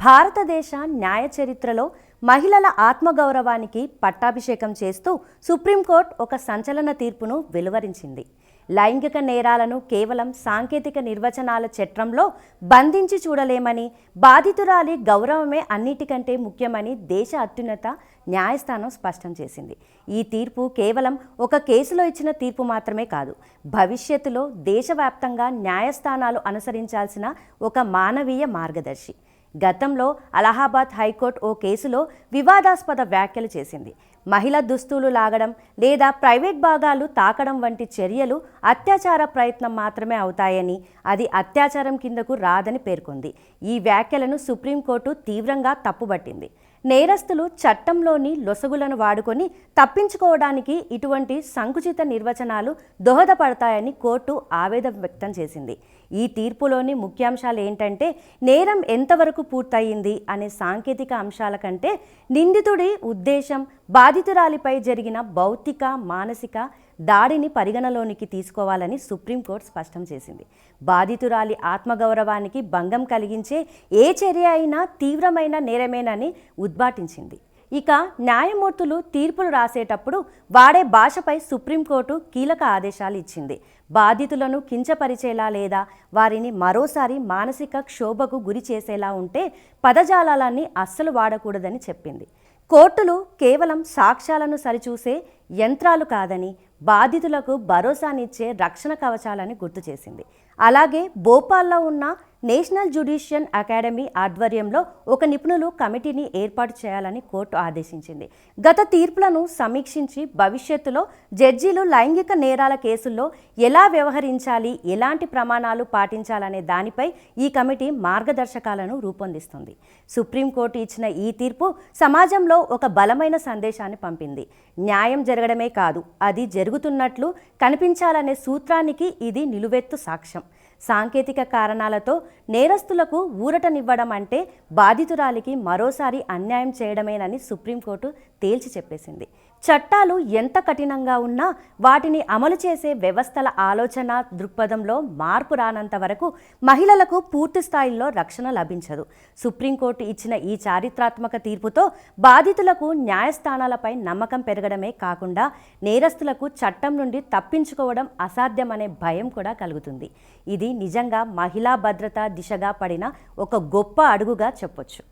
భారతదేశ న్యాయ చరిత్రలో మహిళల ఆత్మగౌరవానికి పట్టాభిషేకం చేస్తూ సుప్రీంకోర్టు ఒక సంచలన తీర్పును వెలువరించింది. లైంగిక నేరాలను కేవలం సాంకేతిక నిర్వచనాల చట్రంలో బంధించి చూడలేమని, బాధితురాలి గౌరవమే అన్నిటికంటే ముఖ్యమని దేశ అత్యున్నత న్యాయస్థానం స్పష్టం చేసింది. ఈ తీర్పు కేవలం ఒక కేసులో ఇచ్చిన తీర్పు మాత్రమే కాదు, భవిష్యత్తులో దేశవ్యాప్తంగా న్యాయస్థానాలు అనుసరించాల్సిన ఒక మానవీయ మార్గదర్శి. గతంలో అలహాబాద్ హైకోర్టు ఓ కేసులో వివాదాస్పద వ్యాఖ్యలు చేసింది. మహిళ దుస్తులు లాగడం లేదా ప్రైవేట్ భాగాలు తాకడం వంటి చర్యలు అత్యాచార ప్రయత్నం మాత్రమే అవుతాయని, అది అత్యాచారం కిందకు రాదని పేర్కొంది. ఈ వ్యాఖ్యలను సుప్రీంకోర్టు తీవ్రంగా తప్పుబట్టింది. నేరస్తులు చట్టంలోని లొసగులను వాడుకొని తప్పించుకోవడానికి ఇటువంటి సంకుచిత నిర్వచనాలు దోహదపడతాయని కోర్టు ఆవేదన వ్యక్తం చేసింది. ఈ తీర్పులోని ముఖ్యాంశాలు ఏంటంటే, నేరం ఎంతవరకు పూర్తయింది అనే సాంకేతిక అంశాల కంటే నిందితుడి ఉద్దేశం, బాధితురాలిపై జరిగిన భౌతిక మానసిక దాడిని పరిగణలోనికి తీసుకోవాలని సుప్రీంకోర్టు స్పష్టం చేసింది. బాధితురాలి ఆత్మగౌరవానికి భంగం కలిగించే ఏ చర్య అయినా తీవ్రమైన నేరమేనని ఉద్ఘాటించింది. ఇక న్యాయమూర్తులు తీర్పులు రాసేటప్పుడు వాడే భాషపై సుప్రీంకోర్టు కీలక ఆదేశాలు ఇచ్చింది. బాధితులను కించపరిచేలా లేదా వారిని మరోసారి మానసిక క్షోభకు గురి చేసేలా ఉంటే పదజాలాన్ని అస్సలు వాడకూడదని చెప్పింది. కోర్టులు కేవలం సాక్ష్యాలను సరిచూసే యంత్రాలు కాదని, బాధితులకు భరోసానిచ్చే రక్షణ కవచాలని గుర్తు చేసింది. అలాగే భోపాల్లో ఉన్న నేషనల్ జ్యుడిషియల్ అకాడమీ ఆధ్వర్యంలో ఒక నిపుణులు కమిటీని ఏర్పాటు చేయాలని కోర్టు ఆదేశించింది. గత తీర్పులను సమీక్షించి భవిష్యత్తులో జడ్జీలు లైంగిక నేరాల కేసుల్లో ఎలా వ్యవహరించాలి, ఎలాంటి ప్రమాణాలు పాటించాలనే దానిపై ఈ కమిటీ మార్గదర్శకాలను రూపొందిస్తుంది. సుప్రీంకోర్టు ఇచ్చిన ఈ తీర్పు సమాజంలో ఒక బలమైన సందేశాన్ని పంపింది. న్యాయం జరగడమే కాదు, అది జరుగుతున్నట్లు కనిపించాలనే సూత్రానికి ఇది నిలువెత్తు సాక్ష్యం. సాంకేతిక కారణాలతో నేరస్తులకు ఊరటనివ్వడం అంటే బాధితురాలికి మరోసారి అన్యాయం చేయడమేనని సుప్రీంకోర్టు తేల్చి చెప్పేసింది. చట్టాలు ఎంత కఠినంగా ఉన్నా వాటిని అమలు చేసే వ్యవస్థల ఆలోచన దృక్పథంలో మార్పు రానంత వరకు మహిళలకు పూర్తి స్థాయిలో రక్షణ లభించదు. సుప్రీంకోర్టు ఇచ్చిన ఈ చారిత్రాత్మక తీర్పుతో బాధితులకు న్యాయస్థానాలపై నమ్మకం పెరగడమే కాకుండా నేరస్తులకు చట్టం నుండి తప్పించుకోవడం అసాధ్యమనే భయం కూడా కలుగుతుంది. ఇది నిజంగా మహిళా భద్రత దిశగా పడిన ఒక గొప్ప అడుగుగా చెప్పొచ్చు.